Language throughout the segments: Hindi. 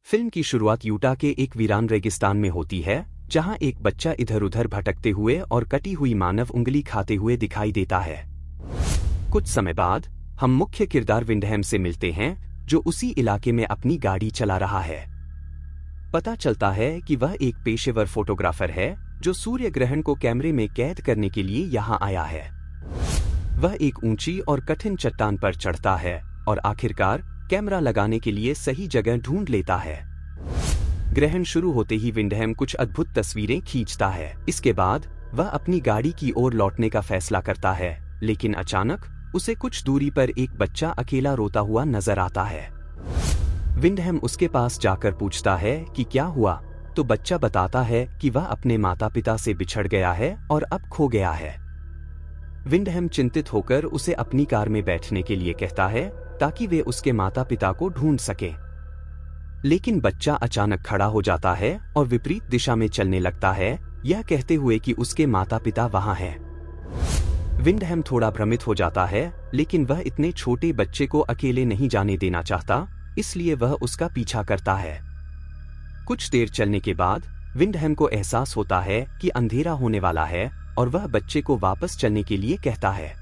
फिल्म की शुरुआत यूटा के एक वीरान रेगिस्तान में होती है, जहां एक बच्चा इधर उधर भटकते हुए और कटी हुई मानव उंगली खाते हुए दिखाई देता है। कुछ समय बाद हम मुख्य किरदार विंडहैम से मिलते हैं, जो उसी इलाके में अपनी गाड़ी चला रहा है। पता चलता है कि वह एक पेशेवर फोटोग्राफर है, जो सूर्य ग्रहण को कैमरे में कैद करने के लिए यहां आया है। वह एक ऊंची और कठिन चट्टान पर चढ़ता है और आखिरकार कैमरा लगाने के लिए सही जगह ढूंढ लेता है। ग्रहण शुरू होते ही विंडहैम कुछ अद्भुत तस्वीरें खींचता है। इसके बाद वह अपनी गाड़ी की ओर लौटने का फैसला करता है, लेकिन अचानक उसे कुछ दूरी पर एक बच्चा अकेला रोता हुआ नजर आता है। विंडहैम उसके पास जाकर पूछता है कि क्या हुआ, तो बच्चा बताता है कि वह अपने माता पिता से बिछड़ गया है और अब खो गया है। विंडहैम चिंतित होकर उसे अपनी कार में बैठने के लिए कहता है, ताकि वे उसके माता पिता को ढूंढ सकें। लेकिन बच्चा अचानक खड़ा हो जाता है और विपरीत दिशा में चलने लगता है, यह कहते हुए कि उसके माता पिता वहां हैं। विंडहैम थोड़ा भ्रमित हो जाता है, लेकिन वह इतने छोटे बच्चे को अकेले नहीं जाने देना चाहता, इसलिए वह उसका पीछा करता है। कुछ देर चलने के बाद विंडहैम को एहसास होता है कि अंधेरा होने वाला है और वह बच्चे को वापस चलने के लिए कहता है।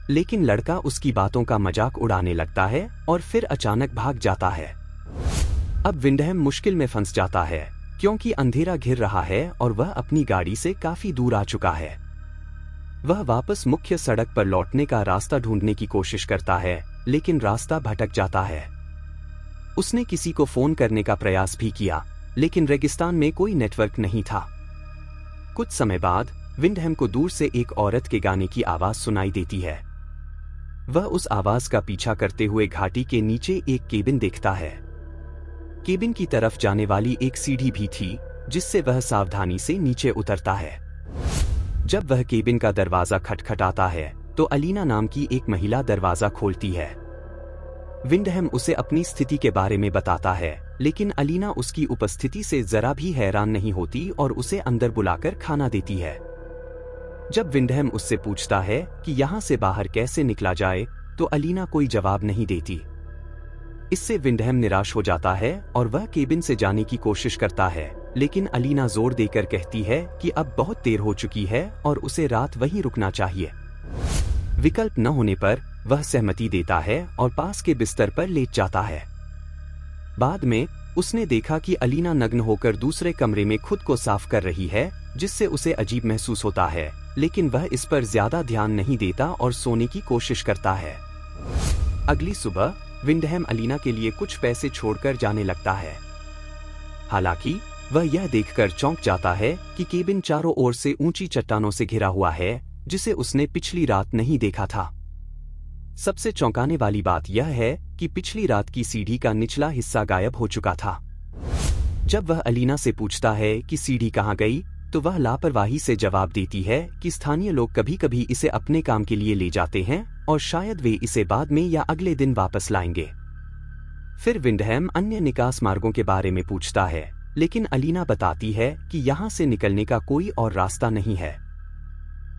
लेकिन लड़का उसकी बातों का मजाक उड़ाने लगता है और फिर अचानक भाग जाता है। अब विंडहैम मुश्किल में फंस जाता है, क्योंकि अंधेरा घिर रहा है और वह अपनी गाड़ी से काफी दूर आ चुका है। वह वापस मुख्य सड़क पर लौटने का रास्ता ढूंढने की कोशिश करता है, लेकिन रास्ता भटक जाता है। उसने किसी को फोन करने का प्रयास भी किया, लेकिन रेगिस्तान में कोई नेटवर्क नहीं था। कुछ समय बाद विंडहैम को दूर से एक औरत के गाने की आवाज सुनाई देती है। वह उस आवाज का पीछा करते हुए घाटी के नीचे एक केबिन देखता है। केबिन की तरफ जाने वाली एक सीढ़ी भी थी, जिससे वह सावधानी से नीचे उतरता है। जब वह केबिन का दरवाजा खटखटाता है, तो अलीना नाम की एक महिला दरवाजा खोलती है। विंडहैम उसे अपनी स्थिति के बारे में बताता है, लेकिन अलीना उसकी उपस्थिति से जरा भी हैरान नहीं होती और उसे अंदर बुलाकर खाना देती है। जब विंडहैम उससे पूछता है कि यहाँ से बाहर कैसे निकला जाए, तो अलीना कोई जवाब नहीं देती। इससे विंडहैम निराश हो जाता है और वह केबिन से जाने की कोशिश करता है, लेकिन अलीना जोर देकर कहती है कि अब बहुत देर हो चुकी है और उसे रात वहीं रुकना चाहिए। विकल्प न होने पर वह सहमति देता है और पास के बिस्तर पर लेट जाता है। बाद में उसने देखा कि अलीना नग्न होकर दूसरे कमरे में खुद को साफ कर रही है, जिससे उसे अजीब महसूस होता है, लेकिन वह इस पर ज्यादा ध्यान नहीं देता और सोने की कोशिश करता है। अगली सुबह विंडहैम अलीना के लिए कुछ पैसे छोड़कर जाने लगता है। हालांकि वह यह देखकर चौंक जाता है कि केबिन चारों ओर से ऊंची चट्टानों से घिरा हुआ है, जिसे उसने पिछली रात नहीं देखा था। सबसे चौंकाने वाली बात यह है कि पिछली रात की सीढ़ी का निचला हिस्सा गायब हो चुका था। जब वह अलीना से पूछता है कि सीढ़ी कहाँ गई, तो वह लापरवाही से जवाब देती है कि स्थानीय लोग कभी कभी इसे अपने काम के लिए ले जाते हैं और शायद वे इसे बाद में या अगले दिन वापस लाएंगे। फिर विंडहैम अन्य निकास मार्गों के बारे में पूछता है, लेकिन अलीना बताती है कि यहाँ से निकलने का कोई और रास्ता नहीं है।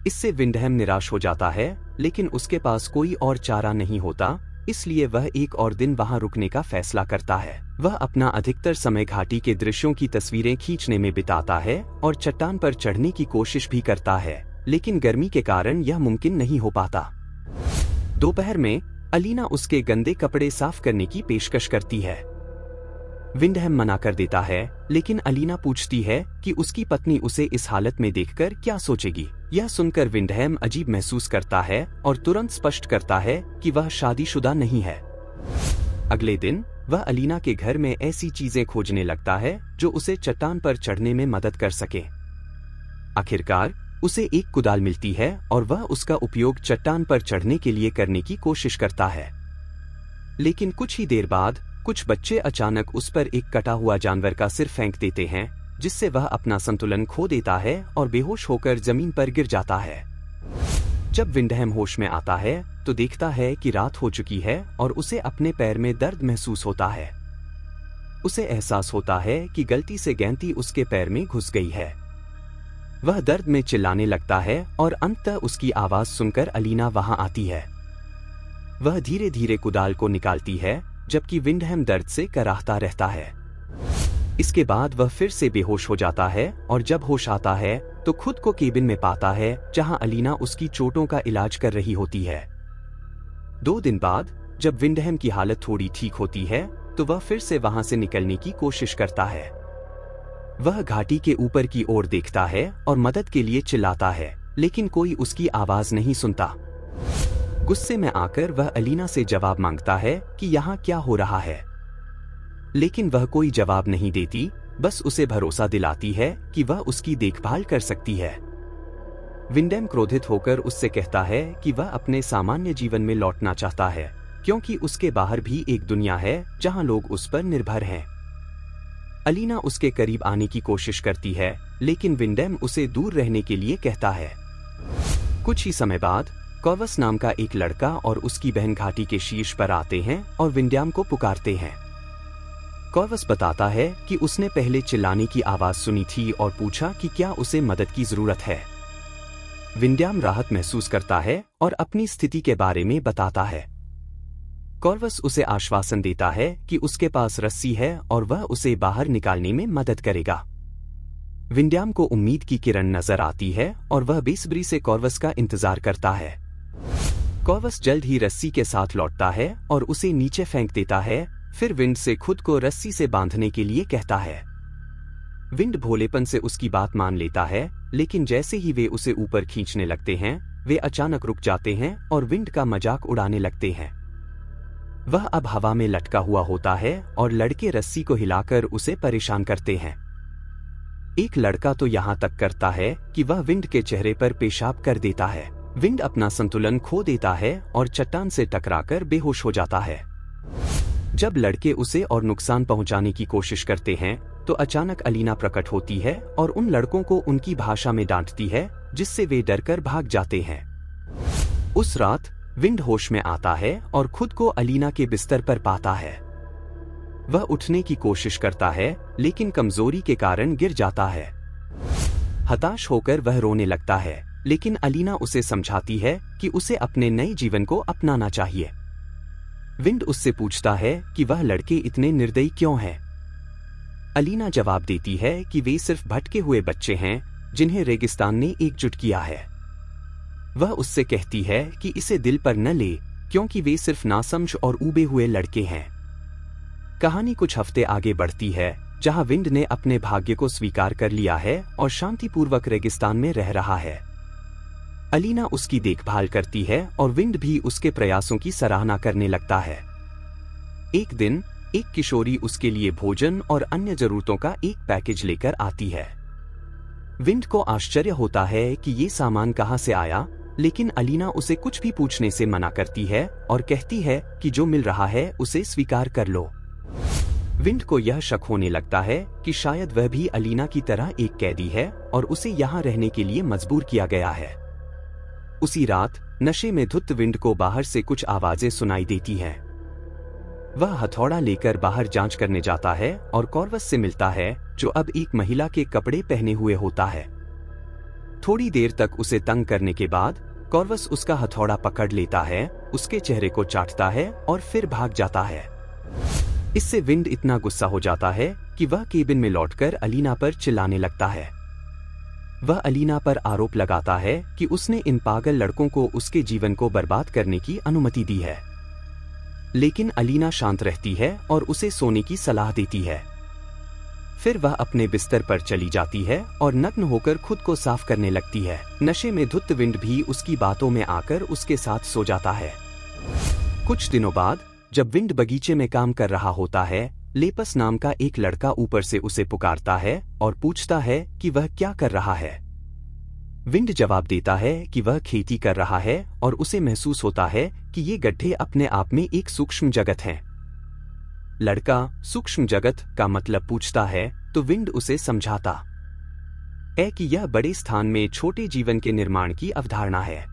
इससे विंडहैम निराश हो जाता है, लेकिन उसके पास कोई और चारा नहीं होता, इसलिए वह एक और दिन वहां रुकने का फैसला करता है। वह अपना अधिकतर समय घाटी के दृश्यों की तस्वीरें खींचने में बिताता है और चट्टान पर चढ़ने की कोशिश भी करता है, लेकिन गर्मी के कारण यह मुमकिन नहीं हो पाता। दोपहर में अलीना उसके गंदे कपड़े साफ करने की पेशकश करती है। विंडहैम मना कर देता है, लेकिन अलीना पूछती है कि उसकी पत्नी उसे इस हालत में देखकर क्या सोचेगी। यह सुनकर विंडहैम अजीब महसूस करता है और तुरंत स्पष्ट करता है कि वह शादीशुदा नहीं है। अगले दिन वह अलीना के घर में ऐसी चीजें खोजने लगता है जो उसे चट्टान पर चढ़ने में मदद कर सके। आखिरकार उसे एक कुदाल मिलती है और वह उसका उपयोग चट्टान पर चढ़ने के लिए करने की कोशिश करता है। लेकिन कुछ ही देर बाद कुछ बच्चे अचानक उस पर एक कटा हुआ जानवर का सिर फेंक देते हैं, जिससे वह अपना संतुलन खो देता है और बेहोश होकर जमीन पर गिर जाता है। जब विंडहैम होश में आता है, तो देखता है कि रात हो चुकी है और उसे अपने पैर में दर्द महसूस होता है। उसे एहसास होता है कि गलती से गैंती उसके पैर में घुस गई है। वह दर्द में चिल्लाने लगता है और अंततः उसकी आवाज सुनकर अलीना वहां आती है। वह धीरे धीरे कुदाल को निकालती है, जबकि विंडहैम दर्द से कराहता रहता है। इसके बाद वह फिर से बेहोश हो जाता है और जब होश आता है तो खुद को केबिन में पाता है जहां अलीना उसकी चोटों का इलाज कर रही होती है। 2 दिन बाद जब विंडहम की हालत थोड़ी ठीक होती है तो वह फिर से वहां से निकलने की कोशिश करता है। वह घाटी के ऊपर की ओर देखता है और मदद के लिए चिल्लाता है, लेकिन कोई उसकी आवाज नहीं सुनता। गुस्से में आकर वह अलीना से जवाब मांगता है कि यहाँ क्या हो रहा है, लेकिन वह कोई जवाब नहीं देती, बस उसे भरोसा दिलाती है कि वह उसकी देखभाल कर सकती है। विंडहम क्रोधित होकर उससे कहता है कि वह अपने सामान्य जीवन में लौटना चाहता है, क्योंकि उसके बाहर भी एक दुनिया है जहां लोग उस पर निर्भर हैं। अलीना उसके करीब आने की कोशिश करती है, लेकिन विंडहम उसे दूर रहने के लिए कहता है। कुछ ही समय बाद कॉर्वस नाम का एक लड़का और उसकी बहन घाटी के शीर्ष पर आते हैं और विंडहम को पुकारते हैं। कॉर्वस बताता है कि उसने पहले चिल्लाने की आवाज सुनी थी और पूछा कि क्या उसे मदद की जरूरत है। विंडहम राहत महसूस करता है और अपनी स्थिति के बारे में बताता है। कॉर्वस उसे आश्वासन देता है कि उसके पास रस्सी है और वह उसे बाहर निकालने में मदद करेगा। विंडहम को उम्मीद की किरण नजर आती है और वह बेसब्री से कॉर्वस का इंतजार करता है। कॉर्वस जल्द ही रस्सी के साथ लौटता है और उसे नीचे फेंक देता है, फिर विंड से खुद को रस्सी से बांधने के लिए कहता है। विंड भोलेपन से उसकी बात मान लेता है, लेकिन जैसे ही वे उसे ऊपर खींचने लगते हैं वे अचानक रुक जाते हैं और विंड का मजाक उड़ाने लगते हैं। वह अब हवा में लटका हुआ होता है और लड़के रस्सी को हिलाकर उसे परेशान करते हैं। एक लड़का तो यहाँ तक करता है कि वह विंड के चेहरे पर पेशाब कर देता है। विंड अपना संतुलन खो देता है और चट्टान से टकराकर बेहोश हो जाता है। जब लड़के उसे और नुकसान पहुंचाने की कोशिश करते हैं तो अचानक अलीना प्रकट होती है और उन लड़कों को उनकी भाषा में डांटती है, जिससे वे डरकर भाग जाते हैं। उस रात विंड होश में आता है और खुद को अलीना के बिस्तर पर पाता है। वह उठने की कोशिश करता है, लेकिन कमजोरी के कारण गिर जाता है। हताश होकर वह रोने लगता है, लेकिन अलीना उसे समझाती है कि उसे अपने नए जीवन को अपनाना चाहिए। विंड उससे पूछता है कि वह लड़के इतने निर्दयी क्यों हैं। अलीना जवाब देती है कि वे सिर्फ भटके हुए बच्चे हैं जिन्हें रेगिस्तान ने एकजुट किया है। वह उससे कहती है कि इसे दिल पर न ले, क्योंकि वे सिर्फ नासमझ और ऊबे हुए लड़के हैं। कहानी कुछ हफ्ते आगे बढ़ती है, जहां विंड ने अपने भाग्य को स्वीकार कर लिया है और शांतिपूर्वक रेगिस्तान में रह रहा है। अलीना उसकी देखभाल करती है और विंड भी उसके प्रयासों की सराहना करने लगता है। एक दिन एक किशोरी उसके लिए भोजन और अन्य जरूरतों का एक पैकेज लेकर आती है। विंड को आश्चर्य होता है कि ये सामान कहां से आया, लेकिन अलीना उसे कुछ भी पूछने से मना करती है और कहती है कि जो मिल रहा है उसे स्वीकार कर लो। विंड को यह शक होने लगता है कि शायद वह भी अलीना की तरह एक कैदी है और उसे यहाँ रहने के लिए मजबूर किया गया है। उसी रात नशे में धुत विंड को बाहर से कुछ आवाजें सुनाई देती हैं। वह हथौड़ा लेकर बाहर जांच करने जाता है और कॉर्वस से मिलता है, जो अब एक महिला के कपड़े पहने हुए होता है। थोड़ी देर तक उसे तंग करने के बाद कॉर्वस उसका हथौड़ा पकड़ लेता है, उसके चेहरे को चाटता है और फिर भाग जाता है। इससे विंड इतना गुस्सा हो जाता है कि वह केबिन में लौटकर अलीना पर चिल्लाने लगता है। वह अलीना पर आरोप लगाता है कि उसने इन पागल लड़कों को उसके जीवन को बर्बाद करने की अनुमति दी है। लेकिन अलीना शांत रहती है और उसे सोने की सलाह देती है। फिर वह अपने बिस्तर पर चली जाती है और नग्न होकर खुद को साफ करने लगती है। नशे में धुत विंड भी उसकी बातों में आकर उसके साथ सो जाता है। कुछ दिनों बाद जब विंड बगीचे में काम कर रहा होता है, लेपस नाम का एक लड़का ऊपर से उसे पुकारता है और पूछता है कि वह क्या कर रहा है। विंड जवाब देता है कि वह खेती कर रहा है और उसे महसूस होता है कि ये गड्ढे अपने आप में एक सूक्ष्म जगत हैं। लड़का सूक्ष्म जगत का मतलब पूछता है तो विंड उसे समझाता है कि यह बड़े स्थान में छोटे जीवन के निर्माण की अवधारणा है।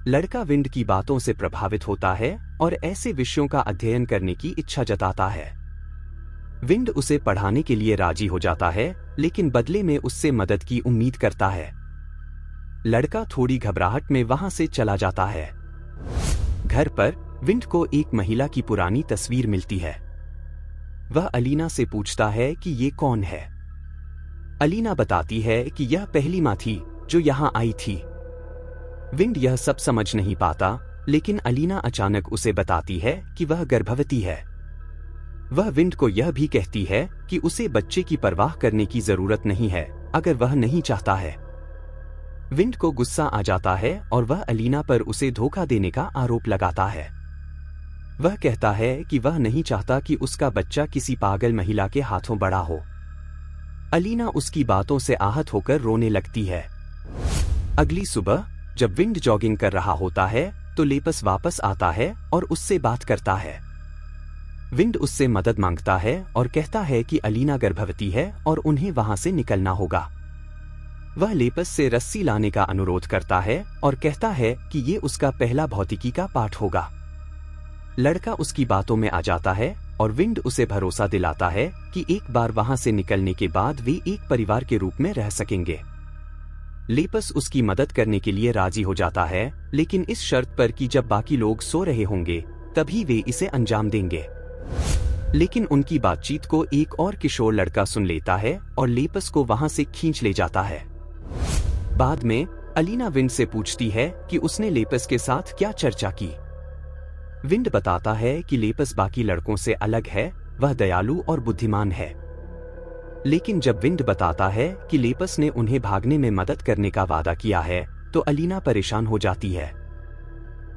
लड़का विंड की बातों से प्रभावित होता है और ऐसे विषयों का अध्ययन करने की इच्छा जताता है। विंड उसे पढ़ाने के लिए राजी हो जाता है, लेकिन बदले में उससे मदद की उम्मीद करता है। लड़का थोड़ी घबराहट में वहां से चला जाता है। घर पर विंड को एक महिला की पुरानी तस्वीर मिलती है। वह अलीना से पूछता है कि ये कौन है। अलीना बताती है कि यह पहली माँ थी जो यहाँ आई थी। विंड यह सब समझ नहीं पाता, लेकिन अलीना अचानक उसे बताती है कि वह गर्भवती है। वह विंड को यह भी कहती है कि उसे बच्चे की परवाह करने की जरूरत नहीं है अगर वह नहीं चाहता है। विंड को गुस्सा आ जाता है और वह अलीना पर उसे धोखा देने का आरोप लगाता है। वह कहता है कि वह नहीं चाहता कि उसका बच्चा किसी पागल महिला के हाथों बड़ा हो। अलीना उसकी बातों से आहत होकर रोने लगती है। अगली सुबह जब विंड जॉगिंग कर रहा होता है तो लेपस वापस आता है और उससे बात करता है। विंड उससे मदद मांगता है और कहता है कि अलीना गर्भवती है और उन्हें वहां से निकलना होगा। वह लेपस से रस्सी लाने का अनुरोध करता है और कहता है कि ये उसका पहला भौतिकी का पाठ होगा। लड़का उसकी बातों में आ जाता है और विंड उसे भरोसा दिलाता है कि एक बार वहां से निकलने के बाद वे एक परिवार के रूप में रह सकेंगे। लेपस उसकी मदद करने के लिए राजी हो जाता है, लेकिन इस शर्त पर कि जब बाकी लोग सो रहे होंगे तभी वे इसे अंजाम देंगे। लेकिन उनकी बातचीत को एक और किशोर लड़का सुन लेता है और लेपस को वहां से खींच ले जाता है। बाद में अलीना विंड से पूछती है कि उसने लेपस के साथ क्या चर्चा की। विंड बताता है कि लेपस बाकी लड़कों से अलग है, वह दयालु और बुद्धिमान है। लेकिन जब विंड बताता है कि लेपस ने उन्हें भागने में मदद करने का वादा किया है तो अलीना परेशान हो जाती है।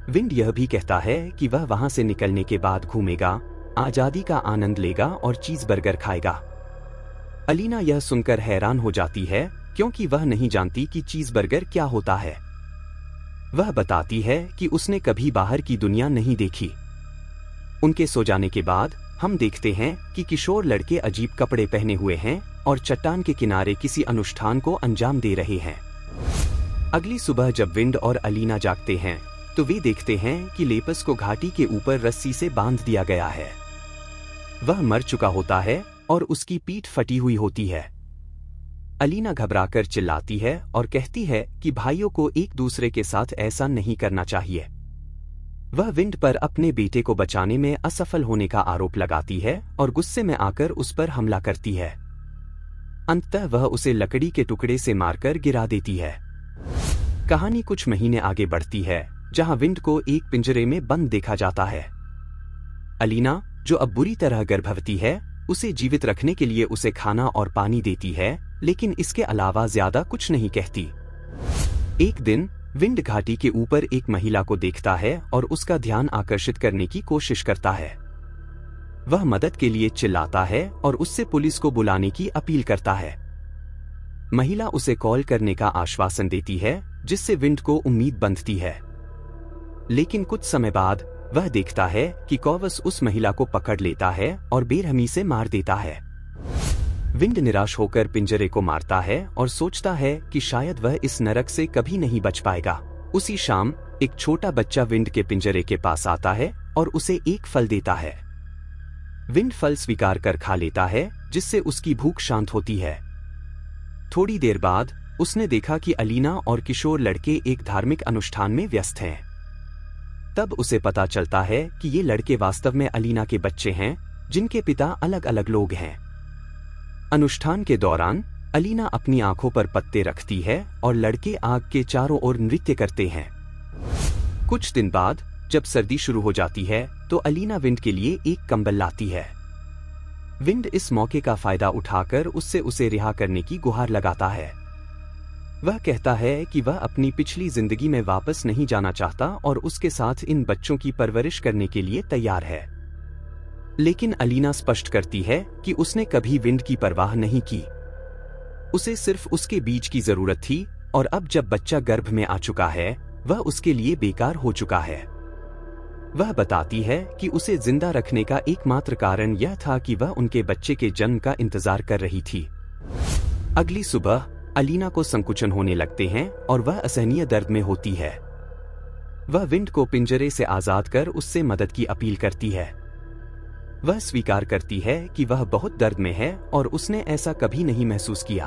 विंड यह भी कहता है कि वह वहां से निकलने के बाद घूमेगा, आजादी का आनंद लेगा और चीज़बर्गर खाएगा। अलीना यह सुनकर हैरान हो जाती है क्योंकि वह नहीं जानती कि चीज़बर्गर क्या होता है। वह बताती है कि उसने कभी बाहर की दुनिया नहीं देखी। उनके सो जाने के बाद हम देखते हैं कि किशोर लड़के अजीब कपड़े पहने हुए हैं और चट्टान के किनारे किसी अनुष्ठान को अंजाम दे रहे हैं। अगली सुबह जब विंड और अलीना जागते हैं तो वे देखते हैं कि लेपस को घाटी के ऊपर रस्सी से बांध दिया गया है। वह मर चुका होता है और उसकी पीठ फटी हुई होती है। अलीना घबराकर चिल्लाती है और कहती है कि भाइयों को एक दूसरे के साथ ऐसा नहीं करना चाहिए। वह विंड पर अपने बेटे को बचाने में असफल होने का आरोप लगाती है और गुस्से में आकर उस पर हमला करती है। अंततः वह उसे लकड़ी के टुकड़े से मारकर गिरा देती है। कहानी कुछ महीने आगे बढ़ती है जहां विंड को एक पिंजरे में बंद देखा जाता है। अलीना, जो अब बुरी तरह गर्भवती है, उसे जीवित रखने के लिए उसे खाना और पानी देती है, लेकिन इसके अलावा ज्यादा कुछ नहीं कहती। एक दिन विंड घाटी के ऊपर एक महिला को देखता है और उसका ध्यान आकर्षित करने की कोशिश करता है। वह मदद के लिए चिल्लाता है और उससे पुलिस को बुलाने की अपील करता है। महिला उसे कॉल करने का आश्वासन देती है, जिससे विंड को उम्मीद बंधती है। लेकिन कुछ समय बाद वह देखता है कि कॉवस उस महिला को पकड़ लेता है और बेरहमी से मार देता है। विंड निराश होकर पिंजरे को मारता है और सोचता है कि शायद वह इस नरक से कभी नहीं बच पाएगा। उसी शाम एक छोटा बच्चा विंड के पिंजरे के पास आता है और उसे एक फल देता है। विंड फल स्वीकार कर खा लेता है, जिससे उसकी भूख शांत होती है। थोड़ी देर बाद उसने देखा कि अलीना और किशोर लड़के एक धार्मिक अनुष्ठान में व्यस्त हैं। तब उसे पता चलता है कि ये लड़के वास्तव में अलीना के बच्चे हैं, जिनके पिता अलग अलग लोग हैं। अनुष्ठान के दौरान अलीना अपनी आंखों पर पत्ते रखती है और लड़के आग के चारों ओर नृत्य करते हैं। कुछ दिन बाद जब सर्दी शुरू हो जाती है तो अलीना विंड के लिए एक कंबल लाती है। विंड इस मौके का फायदा उठाकर उसे रिहा करने की गुहार लगाता है। वह कहता है कि वह अपनी पिछली जिंदगी में वापस नहीं जाना चाहता और उसके साथ इन बच्चों की परवरिश करने के लिए तैयार है। लेकिन अलीना स्पष्ट करती है कि उसने कभी विंड की परवाह नहीं की। उसे सिर्फ उसके बीज की जरूरत थी और अब जब बच्चा गर्भ में आ चुका है, वह उसके लिए बेकार हो चुका है। वह बताती है कि उसे जिंदा रखने का एकमात्र कारण यह था कि वह उनके बच्चे के जन्म का इंतजार कर रही थी। अगली सुबह अलीना को संकुचन होने लगते हैं और वह असहनीय दर्द में होती है। वह विंड को पिंजरे से आजाद कर उससे मदद की अपील करती है। वह स्वीकार करती है कि वह बहुत दर्द में है और उसने ऐसा कभी नहीं महसूस किया।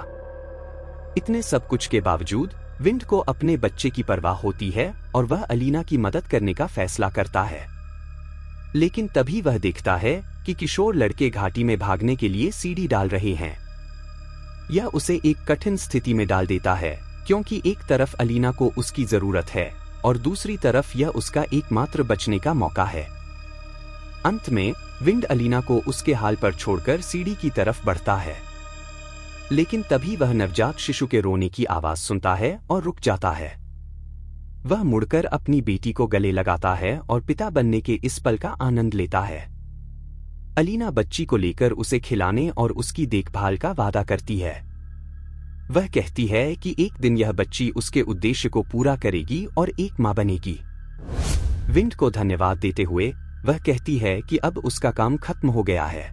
इतने सब कुछ के बावजूद विंड को अपने बच्चे की परवाह होती है और वह अलीना की मदद करने का फैसला करता है। लेकिन तभी वह देखता है कि कि किशोर लड़के घाटी में भागने के लिए सीढ़ी डाल रहे हैं। यह उसे एक कठिन स्थिति में डाल देता है, क्योंकि एक तरफ अलीना को उसकी जरूरत है और दूसरी तरफ यह उसका एकमात्र बचने का मौका है। अंत में विंड अलीना को उसके हाल पर छोड़कर सीढ़ी की तरफ बढ़ता है, लेकिन तभी वह नवजात शिशु के रोने की आवाज सुनता है और रुक जाता है। वह मुड़कर अपनी बेटी को गले लगाता है और पिता बनने के इस पल का आनंद लेता है। अलीना बच्ची को लेकर उसे खिलाने और उसकी देखभाल का वादा करती है। वह कहती है कि एक दिन यह बच्ची उसके उद्देश्य को पूरा करेगी और एक मां बनेगी। विंड को धन्यवाद देते हुए वह कहती है कि अब उसका काम खत्म हो गया है।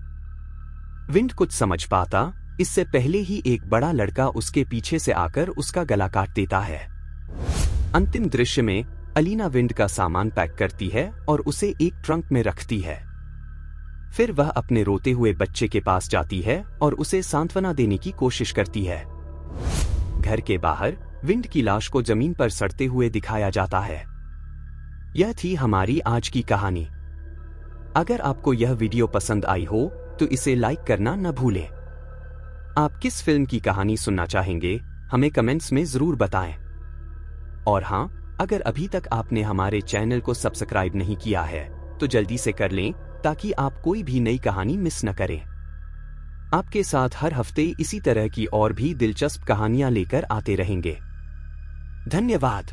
विंड कुछ समझ पाता इससे पहले ही एक बड़ा लड़का उसके पीछे से आकर उसका गला काट देता है। अंतिम दृश्य में अलीना विंड का सामान पैक करती है और उसे एक ट्रंक में रखती है। फिर वह अपने रोते हुए बच्चे के पास जाती है और उसे सांत्वना देने की कोशिश करती है। घर के बाहर विंड की लाश को जमीन पर सड़ते हुए दिखाया जाता है। यह थी हमारी आज की कहानी। अगर आपको यह वीडियो पसंद आई हो तो इसे लाइक करना न भूलें। आप किस फिल्म की कहानी सुनना चाहेंगे हमें कमेंट्स में जरूर बताएं। और हाँ, अगर अभी तक आपने हमारे चैनल को सब्सक्राइब नहीं किया है तो जल्दी से कर लें ताकि आप कोई भी नई कहानी मिस न करें। आपके साथ हर हफ्ते इसी तरह की और भी दिलचस्प कहानियां लेकर आते रहेंगे। धन्यवाद।